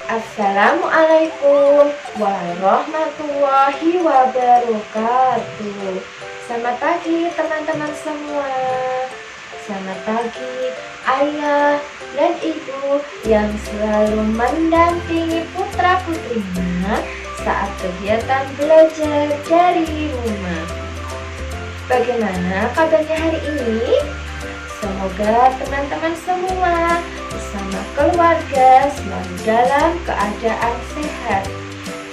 Assalamualaikum warahmatullahi wabarakatuh. Selamat pagi teman-teman semua. Selamat pagi ayah dan ibu yang selalu mendampingi putra-putrinya saat kegiatan belajar dari rumah. Bagaimana kabarnya hari ini? Semoga teman-teman semua bersama keluarga selalu dalam keadaan sehat.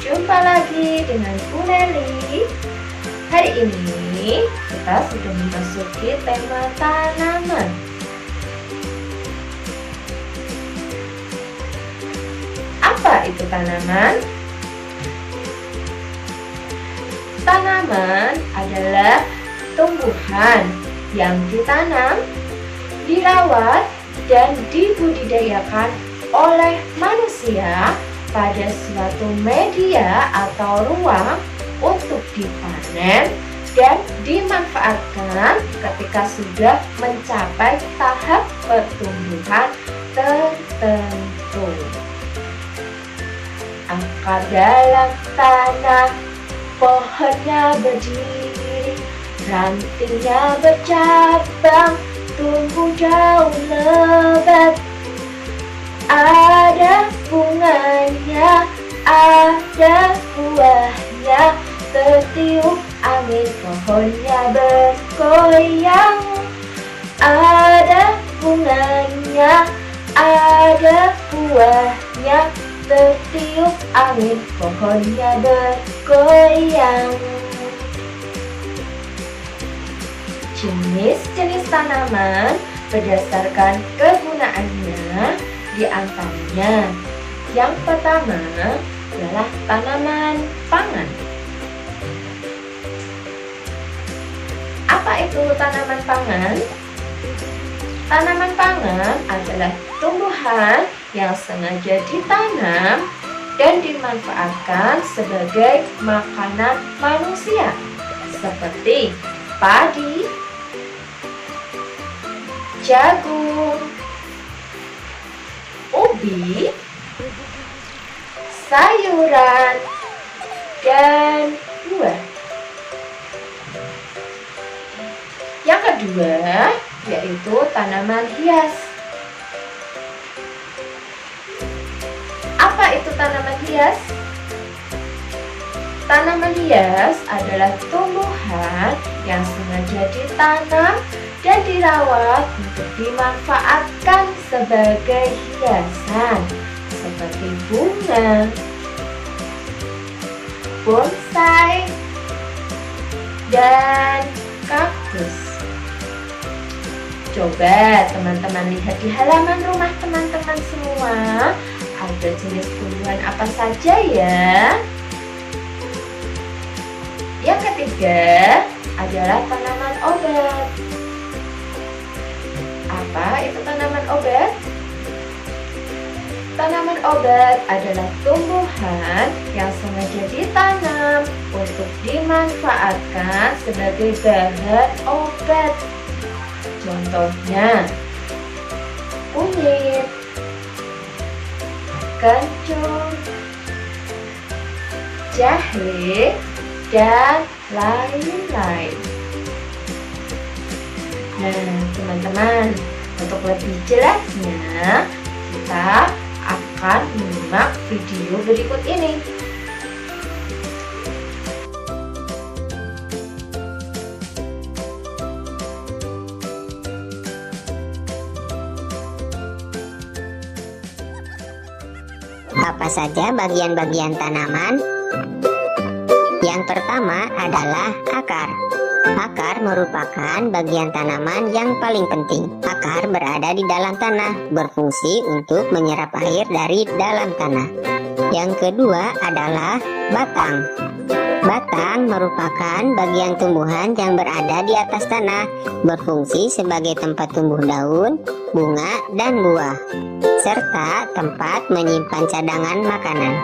Jumpa lagi dengan Bu Nelly. Hari ini kita sudah memasuki tema tanaman. Apa itu tanaman? Tanaman adalah tumbuhan yang ditanam, dirawat, dan dibudidayakan oleh manusia pada suatu media atau ruang untuk dipanen dan dimanfaatkan ketika sudah mencapai tahap pertumbuhan tertentu. Akar dalam tanah, pohonnya berdiri, rantingnya bercabang, tumbuh jauh lebat. Ada bunganya, ada buahnya, tertiup angin pohonnya bergoyang. Ada bunganya, ada buahnya, tertiup angin pohonnya bergoyang. Jenis-jenis tanaman berdasarkan kegunaannya, di antaranya yang pertama adalah tanaman pangan. Apa itu tanaman pangan? Tanaman pangan adalah tumbuhan yang sengaja ditanam dan dimanfaatkan sebagai makanan manusia, seperti padi, jagung, ubi, sayuran, dan buah. Yang kedua yaitu tanaman hias. Apa itu tanaman hias? Tanaman hias adalah tumbuhan yang sengaja ditanam dan dirawat untuk dimanfaatkan sebagai hiasan, seperti bunga, bonsai, dan kaktus. Coba teman-teman lihat di halaman rumah teman-teman semua, ada jenis tumbuhan apa saja ya? Yang ketiga adalah tanaman obat. Apa itu tanaman obat? Tanaman obat adalah tumbuhan yang sengaja ditanam untuk dimanfaatkan sebagai bahan obat. Contohnya kunyit, kencur, jahe, dan lain-lain. Nah, teman-teman, untuk lebih jelasnya, kita akan menyimak video berikut ini. Apa saja bagian-bagian tanaman? Yang pertama adalah akar. Akar merupakan bagian tanaman yang paling penting. Akar berada di dalam tanah, berfungsi untuk menyerap air dari dalam tanah. Yang kedua adalah batang. Batang merupakan bagian tumbuhan yang berada di atas tanah, berfungsi sebagai tempat tumbuh daun, bunga, dan buah, serta tempat menyimpan cadangan makanan.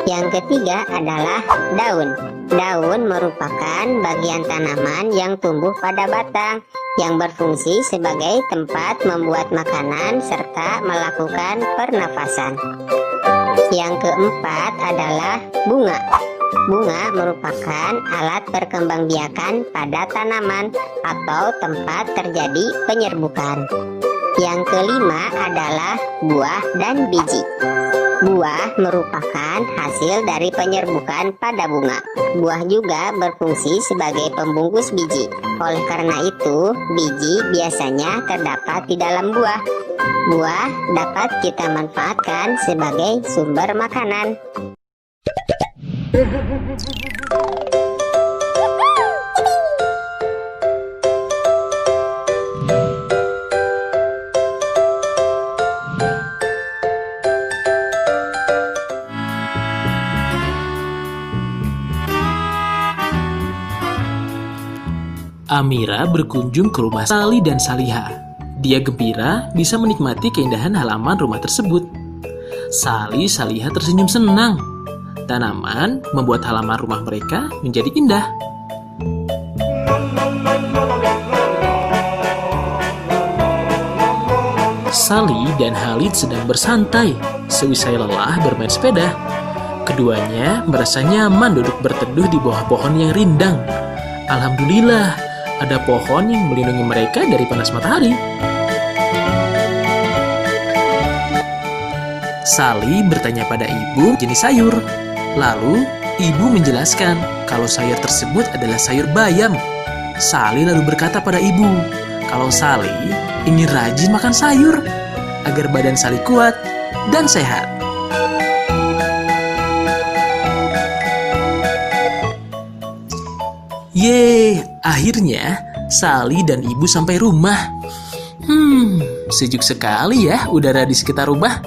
Yang ketiga adalah daun. Daun merupakan bagian tanaman yang tumbuh pada batang, yang berfungsi sebagai tempat membuat makanan serta melakukan pernafasan. Yang keempat adalah bunga. Bunga merupakan alat perkembangbiakan pada tanaman atau tempat terjadi penyerbukan. Yang kelima adalah buah dan biji. Buah merupakan hasil dari penyerbukan pada bunga. Buah juga berfungsi sebagai pembungkus biji. Oleh karena itu, biji biasanya terdapat di dalam buah. Buah dapat kita manfaatkan sebagai sumber makanan. Amira berkunjung ke rumah Sali dan Saliha. Dia gembira bisa menikmati keindahan halaman rumah tersebut. Sali Saliha tersenyum senang. Tanaman membuat halaman rumah mereka menjadi indah. Sali dan Halid sedang bersantai seusai lelah bermain sepeda. Keduanya merasa nyaman duduk berteduh di bawah pohon yang rindang. Alhamdulillah, ada pohon yang melindungi mereka dari panas matahari. Sali bertanya pada ibu jenis sayur. Lalu, ibu menjelaskan kalau sayur tersebut adalah sayur bayam. Sali lalu berkata pada ibu, kalau Sali ingin rajin makan sayur agar badan Sali kuat dan sehat. Yeay, akhirnya Sali dan ibu sampai rumah. Sejuk sekali ya udara di sekitar rumah.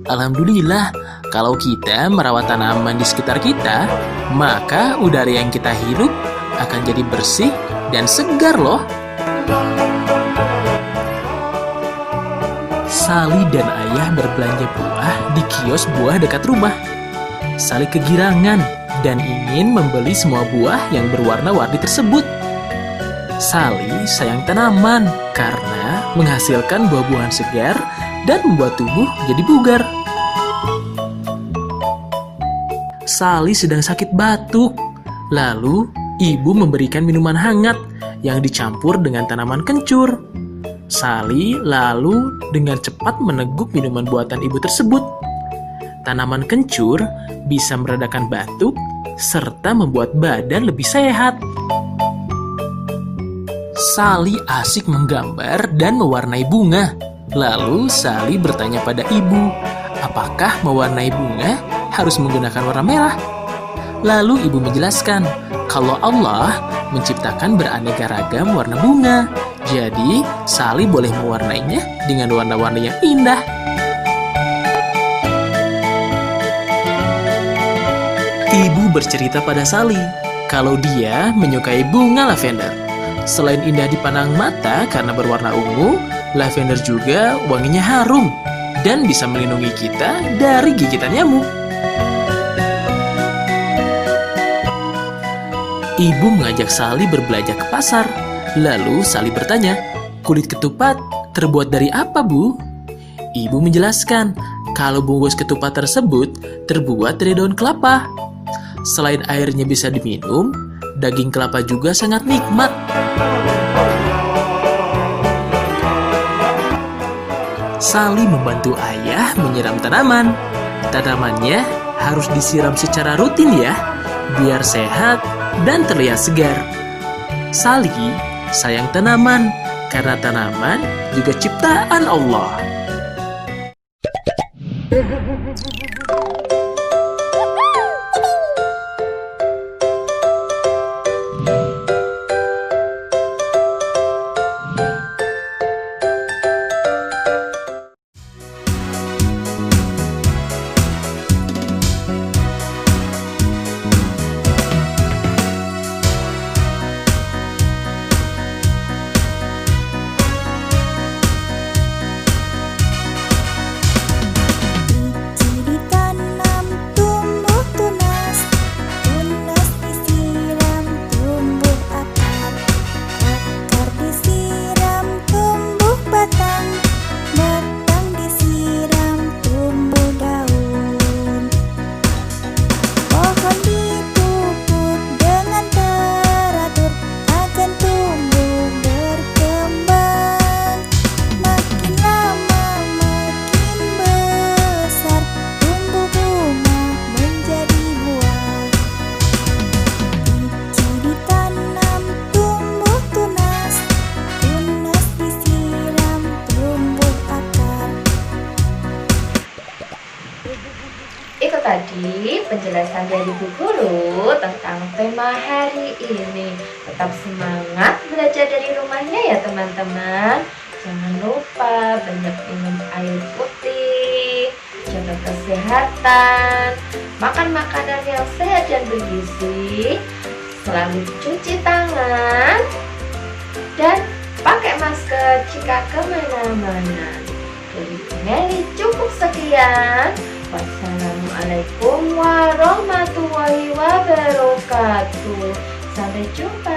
Alhamdulillah, kalau kita merawat tanaman di sekitar kita, maka udara yang kita hirup akan jadi bersih dan segar loh. Sali dan ayah berbelanja buah di kios buah dekat rumah. Sali kegirangan dan ingin membeli semua buah yang berwarna-warni tersebut. Sali sayang tanaman karena menghasilkan buah-buahan segar dan membuat tubuh jadi bugar. Sali sedang sakit batuk. Lalu, ibu memberikan minuman hangat yang dicampur dengan tanaman kencur. Sali lalu dengan cepat meneguk minuman buatan ibu tersebut. Tanaman kencur bisa meredakan batuk serta membuat badan lebih sehat. Sali asik menggambar dan mewarnai bunga. Lalu Sali bertanya pada ibu, apakah mewarnai bunga harus menggunakan warna merah? Lalu ibu menjelaskan, kalau Allah menciptakan beraneka ragam warna bunga. Jadi, Sali boleh mewarnainya dengan warna-warna yang indah. Ibu bercerita pada Sali kalau dia menyukai bunga lavender. Selain indah dipandang mata karena berwarna ungu, lavender juga wanginya harum dan bisa melindungi kita dari gigitan nyamuk. Ibu mengajak Sali berbelanja ke pasar. Lalu Sali bertanya, kulit ketupat terbuat dari apa, Bu? Ibu menjelaskan kalau bungkus ketupat tersebut terbuat dari daun kelapa. Selain airnya bisa diminum, daging kelapa juga sangat nikmat. Sali membantu ayah menyiram tanaman. Tanamannya harus disiram secara rutin ya, biar sehat dan terlihat segar. Sali sayang tanaman, karena tanaman juga ciptaan Allah. itu tadi penjelasan dari Bu Guru tentang tema hari ini. Tetap semangat belajar dari rumahnya ya teman-teman. Jangan lupa banyak minum air putih, jaga kesehatan, makan makanan yang sehat dan bergizi, selalu cuci tangan, dan pakai masker jika kemana-mana. Dari Meli cukup sekian. Wassalamualaikum warahmatullahi wabarakatuh. Sampai jumpa.